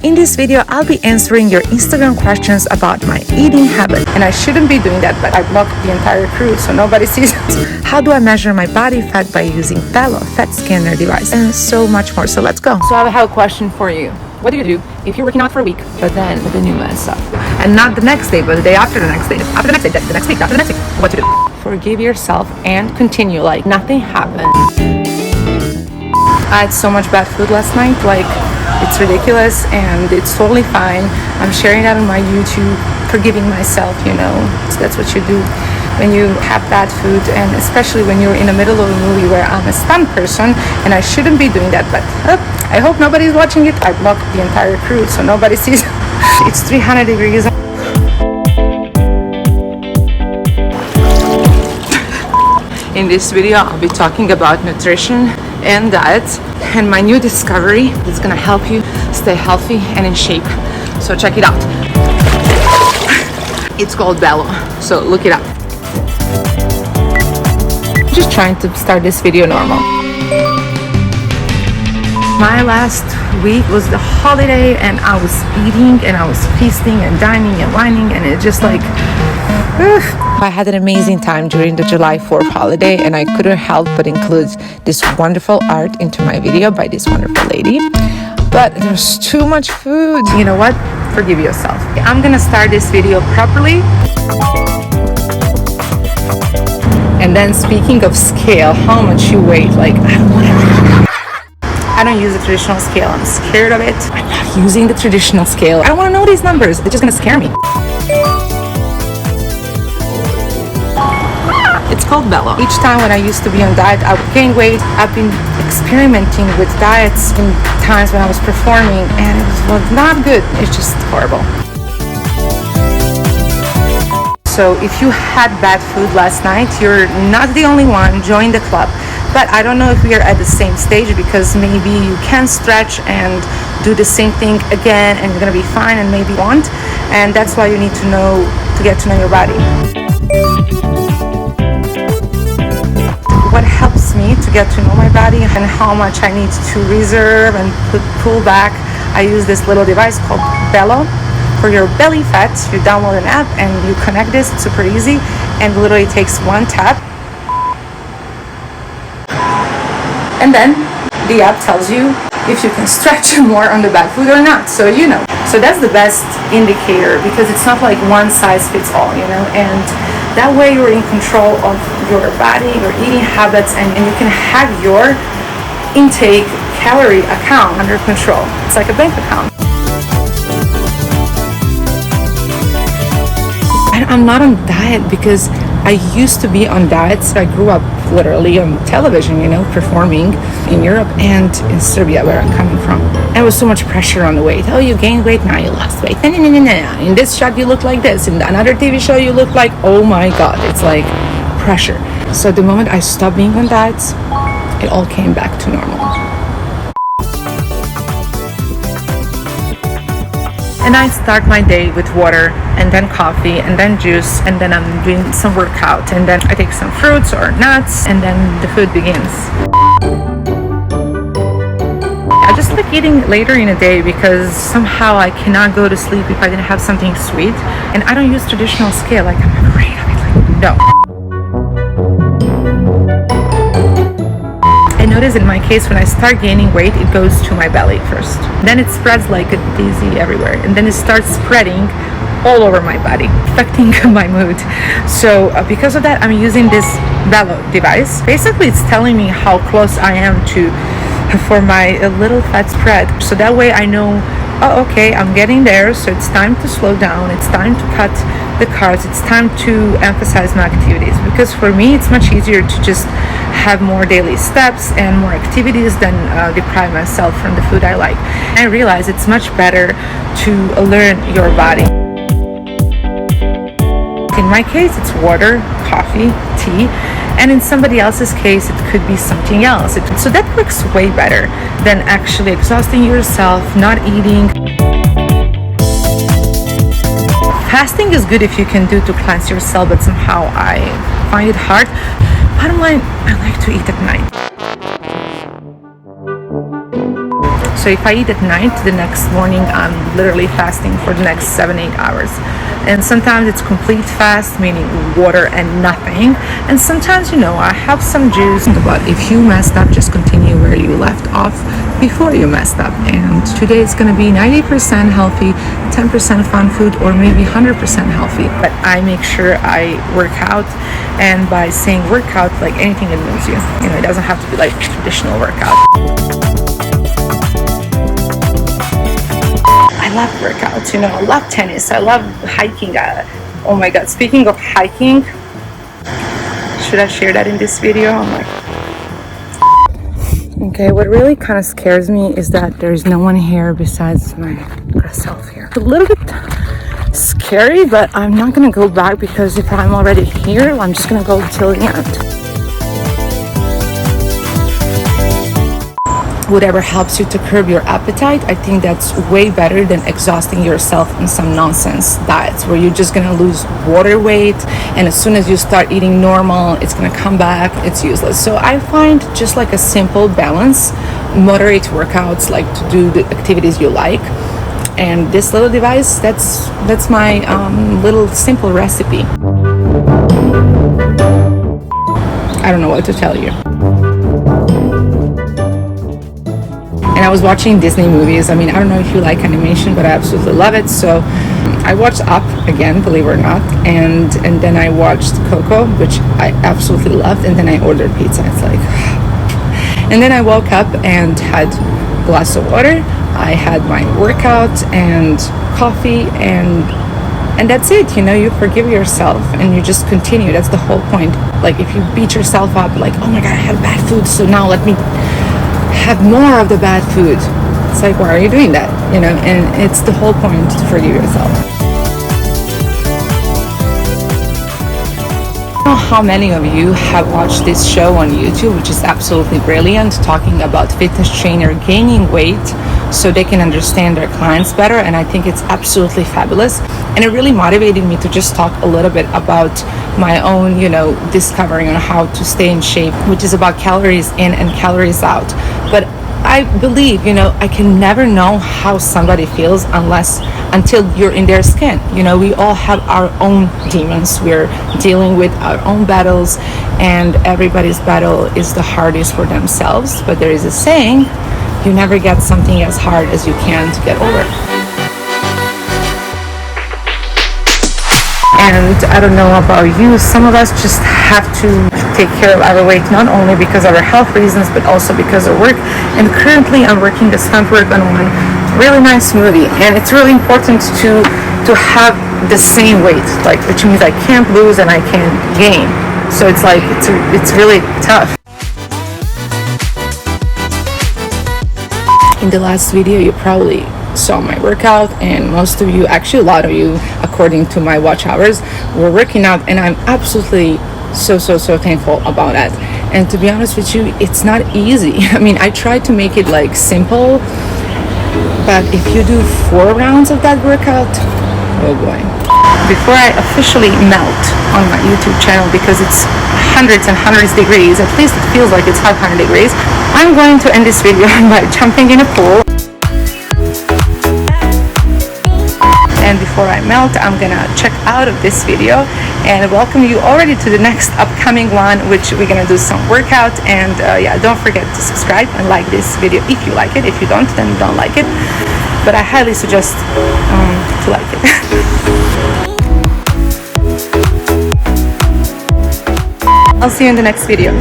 In this video, I'll be answering your Instagram questions about my eating habit. And I shouldn't be doing that, but I blocked the entire crew so nobody sees it. How do I measure my body fat by using Bello fat scanner device? And so much more. So let's go. So I have a question for you. What do you do if you're working out for a week, but then the new mess up? And not the next day, but the day after the next day, after the next day, the next week, after the next week. What to do? Forgive yourself and continue like nothing happened. I had so much bad food last night, like it's ridiculous and it's totally fine. I'm sharing that on my YouTube, forgiving myself, so that's what you do when you have bad food, and especially when you're in the middle of a movie where I'm a stunt person and I shouldn't be doing that, but I hope nobody's watching it. I blocked the entire crew so nobody sees it. It's 300 degrees. In this video, I'll be talking about nutrition and diets and my new discovery that's gonna help you stay healthy and in shape. So check it out. It's called Bello, so look it up. Just trying to start this video normal. My last week was the holiday and I was eating and I was feasting and dining and whining, and it just like I had an amazing time during the July 4th holiday, and I couldn't help but include this wonderful art into my video by this wonderful lady. But there's too much food. You know what? Forgive yourself. I'm gonna start this video properly. And then speaking of scale, how much you weigh, like I don't use the traditional scale. I'm scared of it. I'm not using the traditional scale. I don't wanna know these numbers. They're just gonna scare me. It's called Bello. Each time when I used to be on diet, I would gain weight. I've been experimenting with diets in times when I was performing, and it was not good. It's just horrible. So if you had bad food last night, you're not the only one. Join the club. But I don't know if we are at the same stage, because maybe you can stretch and do the same thing again and you're gonna be fine, and maybe won't. And that's why you need to know to get to know your body. What helps me to get to know my body and how much I need to reserve and pull back, I use this little device called Bello for your belly fat. You download an app and you connect this. It's super easy and literally takes one tap. And then the app tells you if you can stretch more on the bad food or not. So So that's the best indicator, because it's not like one size fits all, and that way you're in control of your body, your eating habits, and you can have your intake calorie account under control. It's like a bank account. I'm not on diet because I used to be on diets. I grew up literally on television, performing in Europe and in Serbia, where I'm coming from. There was so much pressure on the weight. Oh, you gained weight, now you lost weight. No. In this shot, you look like this. In another TV show, you look like, oh my God, it's like pressure. So the moment I stopped being on diets, it all came back to normal. And I start my day with water, and then coffee, and then juice, and then I'm doing some workout, and then I take some fruits or nuts, and then the food begins. I just like eating later in the day because somehow I cannot go to sleep if I didn't have something sweet. And I don't use traditional scale, like I'm afraid of it, like no. I notice in my case, when I start gaining weight, it goes to my belly first. Then it spreads like a daisy everywhere. And then it starts spreading all over my body, affecting my mood. So because of that, I'm using this Bello device. Basically, it's telling me how close I am for my little fat spread. So that way I know, oh, okay, I'm getting there. So it's time to slow down. It's time to cut the carbs. It's time to emphasize my activities. Because for me, it's much easier to just have more daily steps and more activities than deprive myself from the food I like. I realize it's much better to learn your body. In my case, it's water, coffee, tea, and in somebody else's case, it could be something else. So that works way better than actually exhausting yourself, not eating. Fasting is good if you can do to cleanse yourself, but somehow I find it hard. Bottom line, I like to eat at night. So if I eat at night, the next morning I'm literally fasting for the next 7-8 hours. And sometimes it's complete fast, meaning water and nothing. And sometimes, I have some juice. But if you messed up, just continue where you left off before you messed up. And today it's going to be 90% healthy, 10% fun food, or maybe 100% healthy. But I make sure I work out. And by saying workout, like anything that moves you, it doesn't have to be like traditional workout. I love workouts, I love tennis, I love hiking. Oh my god, speaking of hiking, should I share that in this video? Okay, what really kind of scares me is that there's no one here besides myself here. A little bit scary, but I'm not gonna go back because if I'm already here, I'm just gonna go till the end. Whatever helps you to curb your appetite, I think that's way better than exhausting yourself in some nonsense diets where you're just gonna lose water weight, and as soon as you start eating normal, it's gonna come back, it's useless. So I find just like a simple balance, moderate workouts, like to do the activities you like, and this little device, that's my little simple recipe. I don't know what to tell you. And I was watching Disney movies. I don't know if you like animation, but I absolutely love it. So I watched Up again, believe it or not, and then I watched Coco, which I absolutely loved, and then I ordered pizza. It's like, and then I woke up and had a glass of water. I had my workout and coffee, and that's it. You forgive yourself and you just continue. That's the whole point. Like if you beat yourself up, like, oh my god, I had bad food, so now let me have more of the bad food. It's like, why are you doing that? And it's the whole point to forgive yourself. I don't know how many of you have watched this show on YouTube, which is absolutely brilliant, talking about fitness trainer gaining weight so they can understand their clients better, and I think it's absolutely fabulous. And it really motivated me to just talk a little bit about my own, discovering on how to stay in shape, which is about calories in and calories out. But I believe, I can never know how somebody feels until you're in their skin. We all have our own demons. We're dealing with our own battles, and everybody's battle is the hardest for themselves. But there is a saying, you never get something as hard as you can to get over. And I don't know about you, some of us just have to take care of our weight, not only because of our health reasons, but also because of work. And currently I'm working this stunt work on one really nice movie, and it's really important to have the same weight, which means I can't lose and I can't gain. So it's like, it's really tough. In the last video, you probably saw my workout, and most of you, actually a lot of you, according to my watch hours, were working out, and I'm absolutely so thankful about that. And to be honest with you, it's not easy. I try to make it like simple, but if you do 4 rounds of that workout, oh boy. Before I officially melt on my YouTube channel, because it's hundreds and hundreds degrees, at least it feels like it's 500 degrees, I'm going to end this video by jumping in a pool. And before I melt, I'm gonna check out of this video and welcome you already to the next upcoming one, which we're gonna do some workout. And don't forget to subscribe and like this video if you like it. If you don't, then you don't like it, but I highly suggest to like it. I'll see you in the next video.